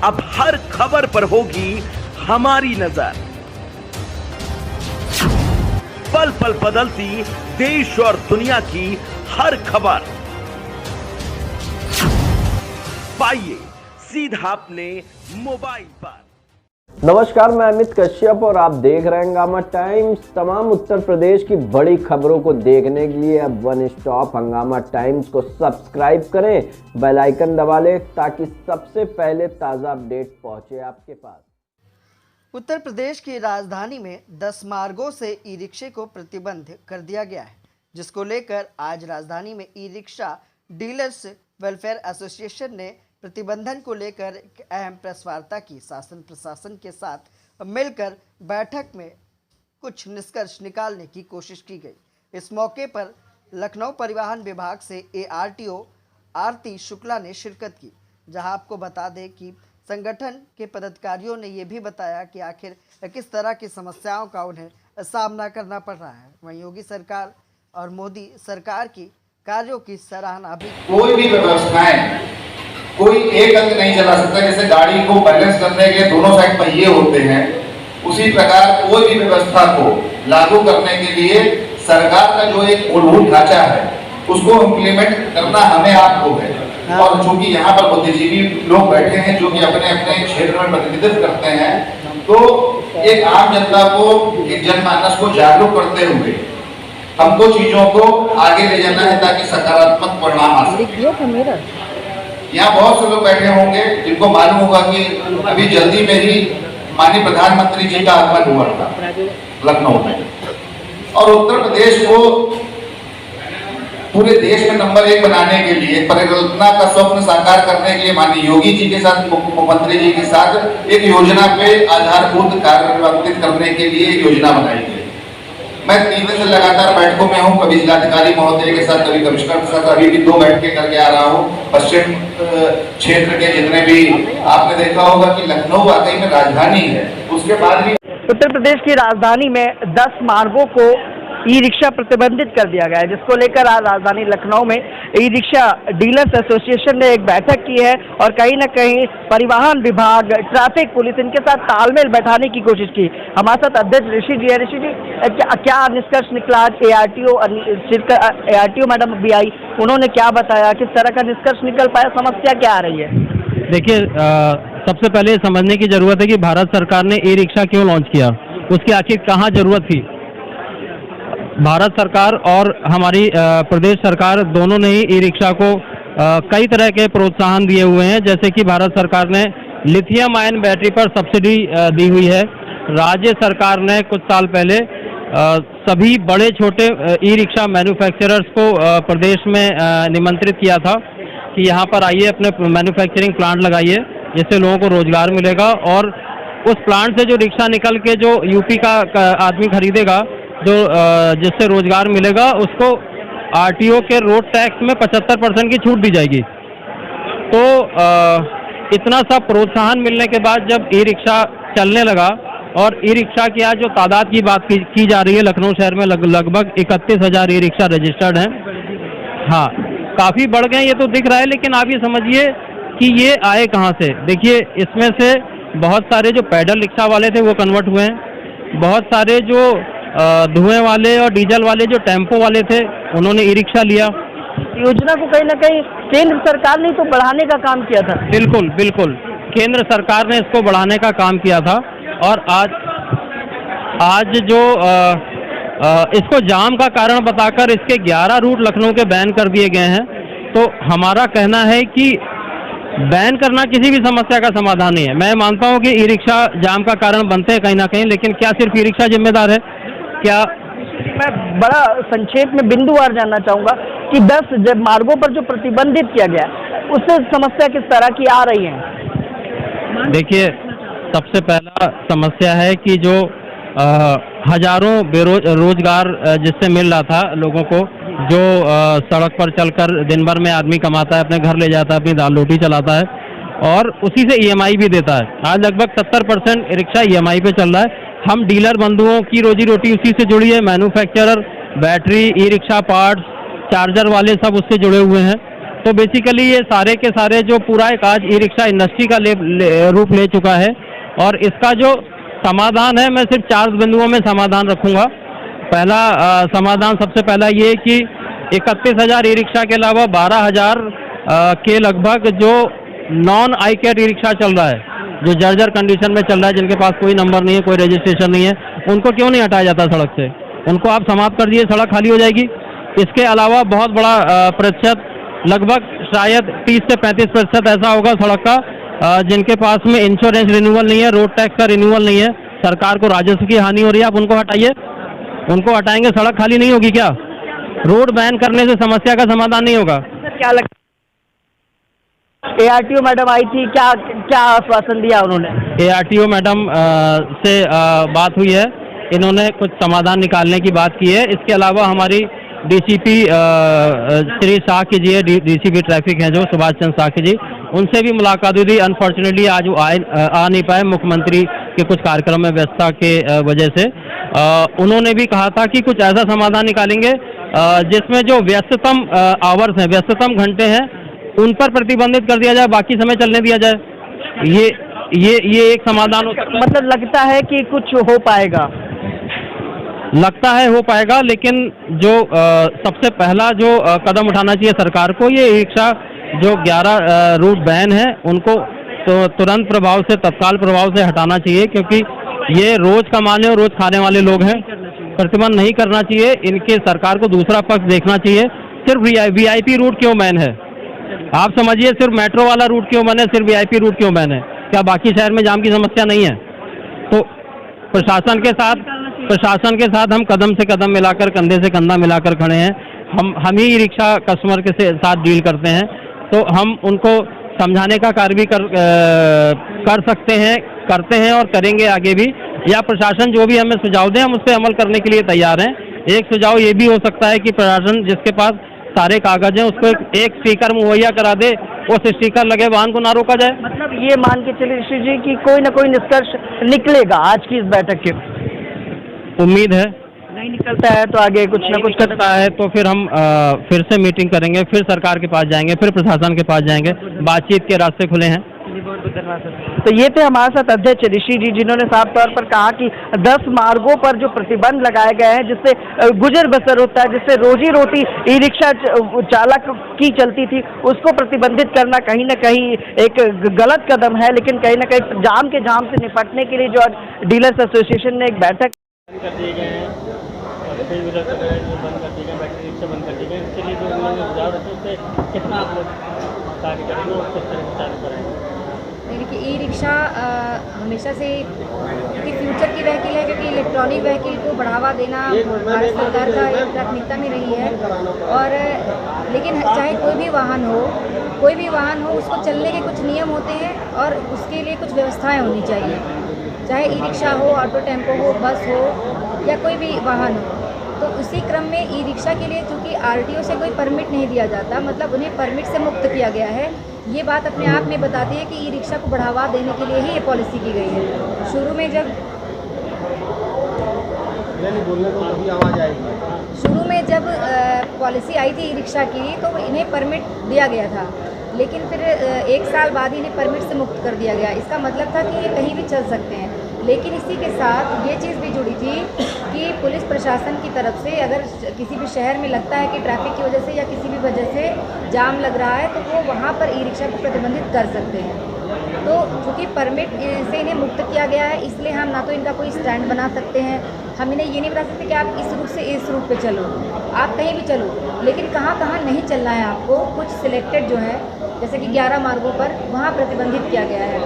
अब हर खबर पर होगी हमारी नजर। पल पल बदलती देश और दुनिया की हर खबर पाइए सीधा अपने मोबाइल पर। नमस्कार, मैं अमित कश्यप और आप देख रहे हैं हंगामा टाइम्स। तमाम उत्तर प्रदेश की बड़ी खबरों को देखने के लिए अब वन स्टॉप हंगामा टाइम्स को सब्सक्राइब करें, बेल आइकन दबा लें ताकि सबसे पहले ताज़ा अपडेट पहुंचे आपके पास। उत्तर प्रदेश की राजधानी में 10 मार्गों से ई रिक्शे को प्रतिबंध कर दिया गया है, जिसको लेकर आज राजधानी में e rickshaw dealers welfare association ने प्रतिबंधन को लेकर एक अहम प्रेस वार्ता की। शासन प्रशासन के साथ मिलकर बैठक में कुछ निष्कर्ष निकालने की कोशिश की गई। इस मौके पर लखनऊ परिवहन विभाग से ARTO आरती शुक्ला ने शिरकत की, जहां आपको बता दें कि संगठन के पदाधिकारियों ने यह भी बताया कि आखिर किस तरह की समस्याओं का उन्हें सामना करना पड़ रहा है। वहीं योगी सरकार और मोदी सरकार की कार्यों की सराहना भी। कोई भी व्यवस्थाएं कोई एक अंग नहीं चला सकता। जैसे गाड़ी को बैलेंस करने के दोनों साइड पहिए होते हैं, उसी प्रकार कोई भी व्यवस्था को लागू करने के लिए सरकार का जो एक मूलभूत ढांचा है उसको इम्प्लीमेंट करना हमें आपको है। और चूंकि यहाँ पर बुद्धिजीवी लोग बैठे हैं जो कि अपने अपने क्षेत्र में प्रतिनिधित्व करते हैं, तो एक आम जनता को, एक जनमानस को जागरूक करते हुए हमको चीजों को आगे ले जाना है ताकि सकारात्मक परिणाम आ सके। यहाँ बहुत से लोग बैठे होंगे जिनको मालूम होगा कि अभी जल्दी में ही माननीय प्रधानमंत्री जी का आगमन हुआ था लखनऊ में, और उत्तर प्रदेश को पूरे देश में नंबर 1 बनाने के लिए, परिकल्पना का स्वप्न साकार करने के लिए माननीय योगी जी के साथ, मुख्यमंत्री जी के साथ एक योजना पे आधारभूत कार्य क्रियान्वित करने के लिए एक योजना बनाई गई। मैं 3 दिन से लगातार बैठकों में हूँ, कभी जिलाधिकारी महोदय के साथ, कभी कमिश्नर के साथ, अभी भी 2 बैठकें करके आ रहा हूँ। पश्चिम क्षेत्र के जितने भी, आपने देखा होगा कि लखनऊ वाकई में राजधानी है, उसके बाद भी उत्तर प्रदेश की राजधानी में 10 मार्गों को ई रिक्शा प्रतिबंधित कर दिया गया है, जिसको लेकर आज राजधानी लखनऊ में ई रिक्शा डीलर्स एसोसिएशन ने एक बैठक की है और कहीं न कहीं परिवहन विभाग, ट्रैफिक पुलिस, इनके साथ तालमेल बैठाने की कोशिश की। हमारे साथ अध्यक्ष ऋषि जी है। ऋषि जी, क्या निष्कर्ष निकला? ARTO मैडम भी आई, उन्होंने क्या बताया, किस तरह का निष्कर्ष निकल पाया, समस्या क्या आ रही है? देखिए, सबसे पहले समझने की जरूरत है कि भारत सरकार ने ई रिक्शा क्यों लॉन्च किया, उसकी आखिर कहाँ जरूरत थी। भारत सरकार और हमारी प्रदेश सरकार दोनों ने ही ई रिक्शा को कई तरह के प्रोत्साहन दिए हुए हैं। जैसे कि भारत सरकार ने लिथियम आयन बैटरी पर सब्सिडी दी हुई है। राज्य सरकार ने कुछ साल पहले सभी बड़े छोटे ई रिक्शा मैन्युफैक्चरर्स को प्रदेश में निमंत्रित किया था कि यहाँ पर आइए, अपने मैन्युफैक्चरिंग प्लांट लगाइए, जिससे लोगों को रोजगार मिलेगा। और उस प्लांट से जो रिक्शा निकल के जो यूपी का आदमी खरीदेगा, जो जिससे रोजगार मिलेगा, उसको RTO के रोड टैक्स में 75% की छूट दी जाएगी। तो इतना सा प्रोत्साहन मिलने के बाद जब ई रिक्शा चलने लगा, और ई रिक्शा की आज जो तादाद की बात की जा रही है, लखनऊ शहर में लगभग 31,000 ई रिक्शा रजिस्टर्ड हैं। हाँ, काफ़ी बढ़ गए ये तो दिख रहा है, लेकिन आप ये समझिए कि ये आए कहाँ से। देखिए, इसमें से बहुत सारे जो पैडल रिक्शा वाले थे वो कन्वर्ट हुए हैं, बहुत सारे जो धुएं वाले और डीजल वाले जो टेम्पो वाले थे उन्होंने ई रिक्शा लिया। योजना को कहीं ना कहीं केंद्र सरकार ने तो बढ़ाने का काम किया था। बिल्कुल बिल्कुल, केंद्र सरकार ने इसको बढ़ाने का काम किया था। और आज जो इसको जाम का कारण बताकर इसके 11 रूट लखनऊ के बैन कर दिए गए हैं। तो हमारा कहना है कि बैन करना किसी भी समस्या का समाधान नहीं है। मैं मानता हूं कि ई रिक्शा जाम का कारण बनते हैं कहीं ना कहीं, लेकिन क्या सिर्फ ई रिक्शा जिम्मेदार है? क्या मैं बड़ा संक्षेप में बिंदुवार जानना चाहूँगा कि 10 जब मार्गों पर जो प्रतिबंधित किया गया, उससे समस्या किस तरह की आ रही है? देखिए, सबसे पहला समस्या है कि जो हजारों रोजगार जिससे मिल रहा था लोगों को, जो सड़क पर चलकर दिन भर में आदमी कमाता है, अपने घर ले जाता है, अपनी दाल रोटी चलाता है, और उसी से EMI भी देता है। आज लगभग 70% रिक्शा EMI पे चल रहा है। हम डीलर बंधुओं की रोजी रोटी उसी से जुड़ी है। Manufacturer, battery, e rickshaw parts, charger वाले सब उससे जुड़े हुए हैं। तो बेसिकली ये सारे के सारे जो पूरा एक आज ई रिक्शा इंडस्ट्री का रूप ले चुका है। और इसका जो समाधान है, मैं सिर्फ 4 बिंदुओं में समाधान रखूंगा। पहला समाधान सबसे पहला ये कि 31,000 ई रिक्शा के अलावा 12,000 के लगभग जो non ICAT e rickshaw चल रहा है, जो जर्जर कंडीशन में चल रहा है, जिनके पास कोई नंबर नहीं है, कोई रजिस्ट्रेशन नहीं है, उनको क्यों नहीं हटाया जाता सड़क से? उनको आप समाप्त कर दिए, सड़क खाली हो जाएगी। इसके अलावा बहुत बड़ा प्रतिशत, लगभग शायद 30 से 35% ऐसा होगा सड़क का जिनके पास में इंश्योरेंस रिन्यूअल नहीं है, रोड टैक्स का रिन्यूअल नहीं है, सरकार को राजस्व की हानि हो रही है। आप उनको हटाइए, उनको हटाएंगे सड़क खाली नहीं होगी क्या? रोड बैन करने से समस्या का समाधान नहीं होगा। क्या लगता है ARTO मैडम आई थी, क्या क्या आश्वासन दिया उन्होंने? ARTO मैडम से बात हुई है, इन्होंने कुछ समाधान निकालने की बात की है। इसके अलावा हमारी DCP श्री शाह की जी है, DCP ट्रैफिक हैं जो सुभाष चंद्र शाह जी, उनसे भी मुलाकात हुई थी। अनफॉर्चुनेटली आज वो आ नहीं पाए, मुख्यमंत्री के कुछ कार्यक्रम में व्यस्तता के वजह से। उन्होंने भी कहा था कि कुछ ऐसा समाधान निकालेंगे जिसमें जो व्यस्ततम आवर्स हैं, व्यस्ततम घंटे हैं, उन पर प्रतिबंधित कर दिया जाए, बाकी समय चलने दिया जाए। ये एक समाधान हो सकता है। मतलब लगता है कि कुछ हो पाएगा? लगता है हो पाएगा, लेकिन जो सबसे पहला जो कदम उठाना चाहिए सरकार को, ये ई रिक्शा जो 11 रूट बैन है उनको तो तुरंत प्रभाव से, तत्काल प्रभाव से हटाना चाहिए, क्योंकि ये रोज कमाने और रोज खाने वाले लोग हैं। प्रतिबंध नहीं करना चाहिए, इनके सरकार को दूसरा पक्ष देखना चाहिए। सिर्फ VIP रूट क्यों बैन है? आप समझिए, सिर्फ मेट्रो वाला रूट क्यों बैन है, सिर्फ VIP रूट क्यों बैन है? क्या बाकी शहर में जाम की समस्या नहीं है? तो प्रशासन के साथ हम कदम से कदम मिलाकर, कंधे से कंधा मिलाकर खड़े हैं। हम ही रिक्शा कस्टमर के साथ डील करते हैं, तो हम उनको समझाने का कार्य भी कर सकते हैं, करते हैं और करेंगे आगे भी। या प्रशासन जो भी हमें सुझाव दें, हम उस पर अमल करने के लिए तैयार हैं। एक सुझाव ये भी हो सकता है कि प्रशासन जिसके पास सारे कागज हैं उसको एक स्टिकर मुहैया करा दे, उस स्टिकर लगे वाहन को ना रोका जाए। मतलब ये मान के चलिए ऋषि जी कि कोई ना कोई निष्कर्ष निकलेगा आज की इस बैठक के? उम्मीद है। नहीं निकलता है तो आगे कुछ ना कुछ करता है तो फिर हम फिर से मीटिंग करेंगे, फिर सरकार के पास जाएंगे, फिर प्रशासन के पास जाएंगे। बातचीत के रास्ते खुले हैं। तो ये थे हमारे साथ अध्यक्ष ऋषि जी, जिन्होंने साफ तौर पर कहा कि 10 मार्गों पर जो प्रतिबंध लगाए गए हैं, जिससे गुजर बसर होता है, जिससे रोजी रोटी ई रिक्शा चालक की चलती थी, उसको प्रतिबंधित करना कहीं ना कहीं एक गलत कदम है। लेकिन कहीं ना कहीं जाम से निपटने के लिए जो डीलर्स एसोसिएशन ने एक बैठक कर दिए गए हैं, फोर व्हीलर वगैरह जो बंद कर दिए गए, बैटरी रिक्शा बंद कर दिए गए, इसके लिए जो उन्होंने सुझाव रखे उससे कितना आप लोग कार्य करेंगे और किस तरह से चालू करेंगे? देखिए, ई रिक्शा हमेशा से क्योंकि फ्यूचर की व्हीकल है, क्योंकि इलेक्ट्रॉनिक व्हीकल को बढ़ावा देना भारत सरकार का एक प्राथमिकता में रही है। और लेकिन चाहे कोई भी वाहन हो उसको चलने के कुछ नियम होते हैं और उसके लिए कुछ व्यवस्थाएं होनी चाहिए। चाहे ई रिक्शा हो, ऑटो टेम्पो हो, बस हो या कोई भी वाहन हो। तो उसी क्रम में ई रिक्शा के लिए चूँकि RTO से कोई परमिट नहीं दिया जाता, मतलब उन्हें परमिट से मुक्त किया गया है। ये बात अपने आप में बताती है कि ई रिक्शा को बढ़ावा देने के लिए ही ये पॉलिसी की गई है। शुरू में जब पॉलिसी आई थी ई रिक्शा की, तो इन्हें परमिट दिया गया था, लेकिन फिर 1 साल बाद इन्हें परमिट से मुक्त कर दिया गया। इसका मतलब था कि ये कहीं भी चल सकते हैं। लेकिन इसी के साथ ये चीज़ भी जुड़ी थी कि पुलिस प्रशासन की तरफ से अगर किसी भी शहर में लगता है कि ट्रैफिक की वजह से या किसी भी वजह से जाम लग रहा है, तो वो वहाँ पर ई रिक्शा को प्रतिबंधित कर सकते हैं। तो चूँकि परमिट से इन्हें मुक्त किया गया है, इसलिए हम ना तो इनका कोई स्टैंड बना सकते हैं, हम इन्हें ये नहीं बता सकते कि आप इस रूट से इस रूट पे चलो, आप कहीं भी चलो, लेकिन कहाँ कहाँ नहीं चलना है आपको, कुछ सिलेक्टेड जो है जैसे कि 11 मार्गों पर वहाँ प्रतिबंधित किया गया है।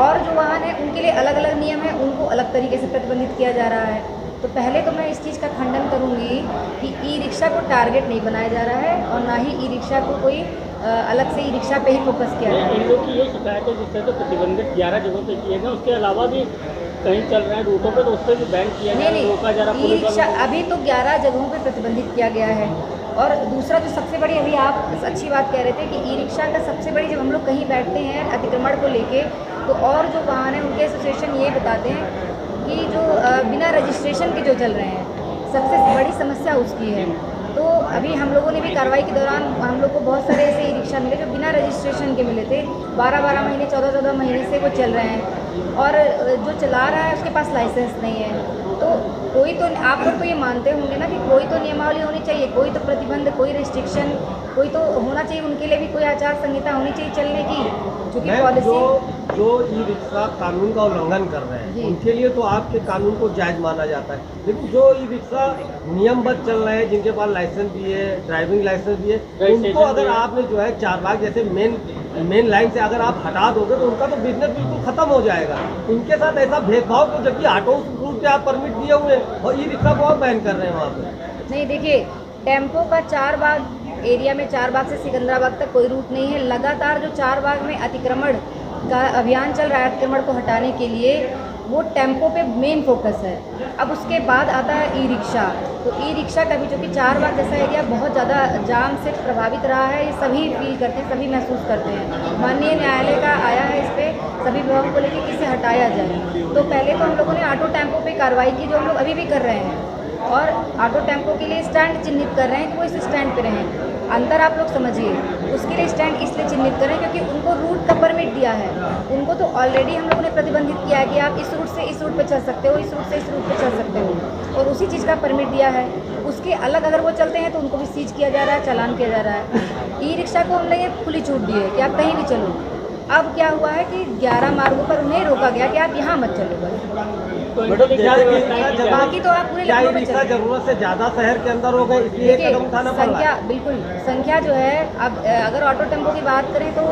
और जो वाहन है उनके लिए अलग अलग नियम है, उनको अलग तरीके से प्रतिबंधित किया जा रहा है। तो पहले तो मैं इस चीज़ का खंडन करूँगी कि ई रिक्शा को टारगेट नहीं बनाया जा रहा है और ना ही ई रिक्शा को कोई अलग से ई रिक्शा पे ही फोकस किया जा रहा है। इन लोग की ये शिकायत है जिससे तो प्रतिबंधित 11 जगहों पे किए गए, उसके अलावा भी कहीं चल रहे हैं रूटों पे, तो उस पर भी बैन किया गया, रोका जा रहा। ई रिक्शा अभी तो 11 जगहों पे प्रतिबंधित किया गया है। और दूसरा जो सबसे बड़ी, अभी आप अच्छी बात कह रहे थे कि ई रिक्शा का सबसे बड़ी, जब हम लोग कहीं बैठते हैं अतिक्रमण को लेके, तो और जो वाहन है उनके एसोसिएशन ये बताते हैं कि जो बिना रजिस्ट्रेशन के जो चल रहे हैं, सबसे बड़ी समस्या उसकी है। तो अभी हम लोगों ने भी कार्रवाई के दौरान हम लोग को बहुत सारे ऐसे ई रिक्शा मिले जो बिना रजिस्ट्रेशन के मिले थे। 12-12 महीने 14-14 महीने से वो चल रहे हैं और जो चला रहा है उसके पास लाइसेंस नहीं है। तो कोई तो आप लोग तो ये मानते होंगे ना कि कोई तो नियमावली होनी चाहिए, कोई तो प्रतिबंध, कोई रिस्ट्रिक्शन कोई तो होना चाहिए, उनके लिए भी कोई आचार संहिता होनी चाहिए चलने की, क्योंकि पॉलिसी जो ई रिक्शा कानून का उल्लंघन कर रहे हैं उनके लिए तो आपके कानून को जायज माना जाता है, लेकिन जो ई रिक्शा नियमबद्ध चल रहे हैं, जिनके पास लाइसेंस भी है, ड्राइविंग लाइसेंस भी है, उनको अगर आपने जो है चारबाग जैसे मेन लाइन से अगर आप हटा दोगे तो उनका तो बिजनेस बिल्कुल खत्म हो जाएगा। उनके साथ ऐसा भेदभाव तो, जबकि ऑटो रूट पे आप परमिट दिए हुए हैं और ई रिक्शा को आप बैन कर रहे हैं वहाँ पे। नहीं, देखिए टेम्पो का चारबाग एरिया में, चारबाग से सिकंदराबाद तक कोई रूट नहीं है। लगातार जो चारबाग में अतिक्रमण का अभियान चल रहा है, अतिक्रमण को हटाने के लिए, वो टेम्पो पे मेन फोकस है। अब उसके बाद आता है ई रिक्शा। तो ई रिक्शा का भी, जो कि चारबाग जैसा एरिया बहुत ज़्यादा जाम से प्रभावित रहा है, ये सभी फील करते हैं, सभी महसूस करते हैं। माननीय न्यायालय का आया है इस पर सभी विभागों को लेकर कि इसे हटाया जाए। तो पहले तो हम लोगों ने ऑटो टेम्पो पे कार्रवाई की, जो हम लोग अभी भी कर रहे हैं, और ऑटो टेम्पो के लिए स्टैंड चिन्हित कर रहे हैं कि वो इस स्टैंड पे रहें। अंतर आप लोग समझिए, उसके लिए स्टैंड इसलिए चिन्हित करें क्योंकि उनको रूट का परमिट दिया है। उनको तो ऑलरेडी हम लोगों ने प्रतिबंधित किया है कि आप इस रूट से इस रूट पे चल सकते हो, इस रूट से इस रूट पे चल सकते हो, और उसी चीज़ का परमिट दिया है। उसके अलग अगर वो चलते हैं तो उनको भी सीज किया जा रहा है, चालान किया जा रहा है। ई रिक्शा को हमने ये खुली छूट दी है कि आप कहीं भी चलो। अब क्या हुआ है कि 11 मार्गों पर उन्हें रोका गया कि आप यहाँ मत चलो बस, बाकी तो आप पूरे लखनऊ में चलो। जरूरत से ज़्यादा शहर के अंदर हो गए, इसलिए कदम उठाना पड़ रहा है। बिल्कुल संख्या जो है, अब अगर ऑटो टेम्पो की बात करें तो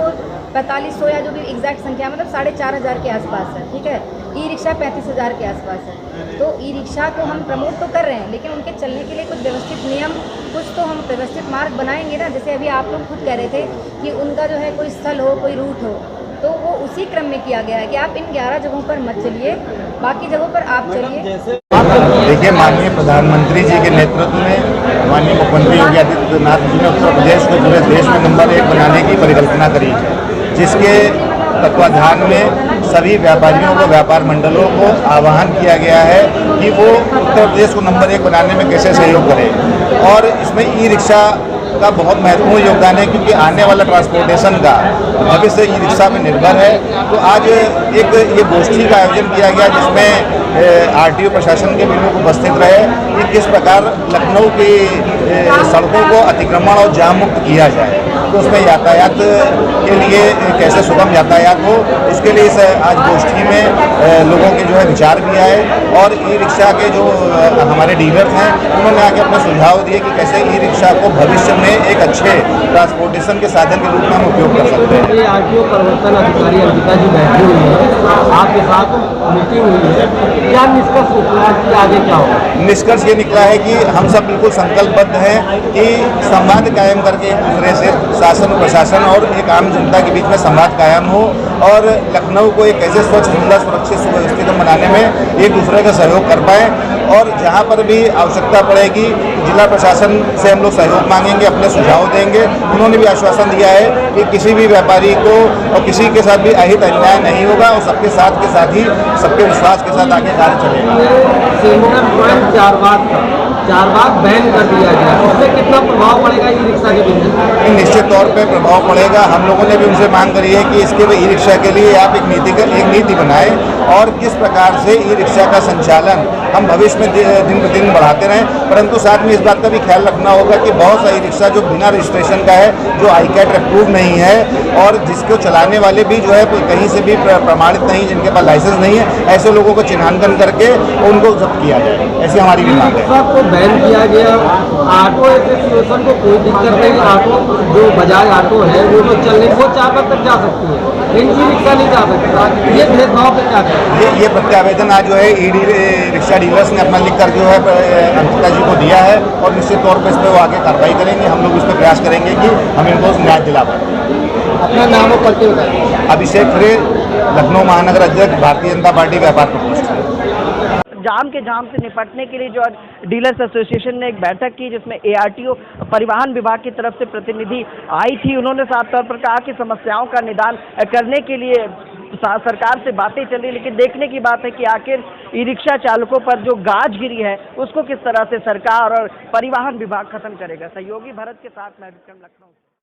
4500 या जो भी एग्जैक्ट संख्या, मतलब 4500 के आसपास है, ठीक है। ई रिक्शा 35,000 के आसपास है। तो ई रिक्शा को हम प्रमोट तो कर रहे हैं, लेकिन उनके चलने के लिए कुछ व्यवस्थित नियम, कुछ तो हम व्यवस्थित मार्ग बनाएंगे ना। जैसे अभी आप लोग खुद कह रहे थे कि उनका जो है कोई स्थल हो, कोई रूट हो, तो वो उसी क्रम में किया गया है कि आप इन 11 जगहों पर मत चलिए, बाकी जगहों पर आप चलिए। देखिए, माननीय प्रधानमंत्री जी के नेतृत्व में माननीय मुख्यमंत्री योगी आदित्यनाथ जी ने उत्तर प्रदेश को पूरे देश में नंबर 1 बनाने की परिकल्पना करी है, जिसके तत्वाधान में सभी व्यापारियों को, व्यापार मंडलों को आह्वान किया गया है कि वो उत्तर प्रदेश को नंबर 1 बनाने में कैसे सहयोग करें। और इसमें ई रिक्शा का बहुत महत्वपूर्ण योगदान है, क्योंकि आने वाला ट्रांसपोर्टेशन का भविष्य ई रिक्शा में निर्भर है। तो आज एक ये गोष्ठी का आयोजन किया गया, जिसमें आरटीओ प्रशासन के भी लोग उपस्थित रहे कि किस प्रकार लखनऊ की सड़कों को अतिक्रमण और जाम मुक्त किया जाए। तो उसमें यातायात के लिए कैसे सुगम यातायात हो, उसके लिए इस आज गोष्ठी में लोगों के जो है विचार भी आए, और ई रिक्शा के जो हमारे डीलर्स हैं उन्होंने आके अपने सुझाव दिए कि कैसे ई रिक्शा को भविष्य में एक अच्छे ट्रांसपोर्टेशन के साधन के रूप में हम उपयोग कर सकते हैं। ये आरटीओ प्रवर्तन अधिकारी अंकिता जी बैठी हुई है, आपके साथ मीटिंग हुई है, क्या निष्कर्ष निकला कि आगे क्या होगा? निष्कर्ष ये निकला है कि हम सब बिल्कुल संकल्पबद्ध हैं कि संवाद कायम करके एक दूसरे से, शासन प्रशासन और एक आम जनता के बीच में संवाद कायम हो, और लखनऊ को एक ऐसे स्वच्छ, सुंदर, सुरक्षित, सुव्यवस्थित बनाने में एक दूसरे का सहयोग कर पाएँ। और जहाँ पर भी आवश्यकता पड़ेगी जिला प्रशासन से हम लोग सहयोग मांगेंगे, अपने सुझाव देंगे। उन्होंने भी आश्वासन दिया है कि किसी भी व्यापारी को और किसी के साथ भी अहित अन्याय नहीं होगा, और सबके साथ के साथ ही सबके विश्वास के साथ आगे कार्य चलेगा। सेंटर पॉइंट चारबाग बैन कर दिया गया, उससे कितना प्रभाव पड़ेगा ई रिक्शा के बिजनेस? निश्चित तौर पे प्रभाव पड़ेगा। हम लोगों ने भी उनसे मांग करी है कि इसके ई रिक्शा के लिए आप एक नीति बनाएं, और किस प्रकार से ई रिक्शा का संचालन हम भविष्य में दिन प्रतिदिन बढ़ाते रहें। परंतु साथ में इस बात का भी ख्याल रखना होगा कि बहुत सारी रिक्शा जो बिना रजिस्ट्रेशन का है, जो ICAT अप्रूव नहीं है, और जिसको चलाने वाले भी जो है कहीं से भी प्रमाणित नहीं, जिनके पास लाइसेंस नहीं है, ऐसे लोगों को चिन्हांकन करके उनको जब्त किया जाए, ऐसी हमारी भी मांग है। बैन किया गया, ऑटो एसोसिएशन को कोई दिक्कत नहीं, ऑटो जो बजाज ऑटो है वो तो चलने, वो चारबाग तक जा सकती है, लेकिन ई रिक्शा नहीं जा सकती। ये भेदभाव पे क्या करें? ये प्रत्यावेदन आज जो है रिक्शा डीलर्स ने अपना लिखकर जो है अंकिता जी को दिया है, और निश्चित तौर पर इस पर वो आगे कार्रवाई करेंगे। हम लोग इस पर प्रयास करेंगे कि हम इनको न्याय दिला पाएं। अपना नाम और परिचय बताएं। अभिषेक खरे, लखनऊ महानगर अध्यक्ष, भारतीय जनता पार्टी व्यापार प्रकोष्ठ। जाम से निपटने के लिए जो डीलर्स एसोसिएशन ने एक बैठक की, जिसमें ARTO परिवहन विभाग की तरफ से प्रतिनिधि आई थी। उन्होंने साफ तौर पर कहा कि समस्याओं का निदान करने के लिए सरकार से बातें चल रही, लेकिन देखने की बात है कि आखिर ई रिक्शा चालकों पर जो गाज गिरी है उसको किस तरह से सरकार और परिवहन विभाग खत्म करेगा। सहयोगी भरत के साथ मैं विक्रम, लखनऊ।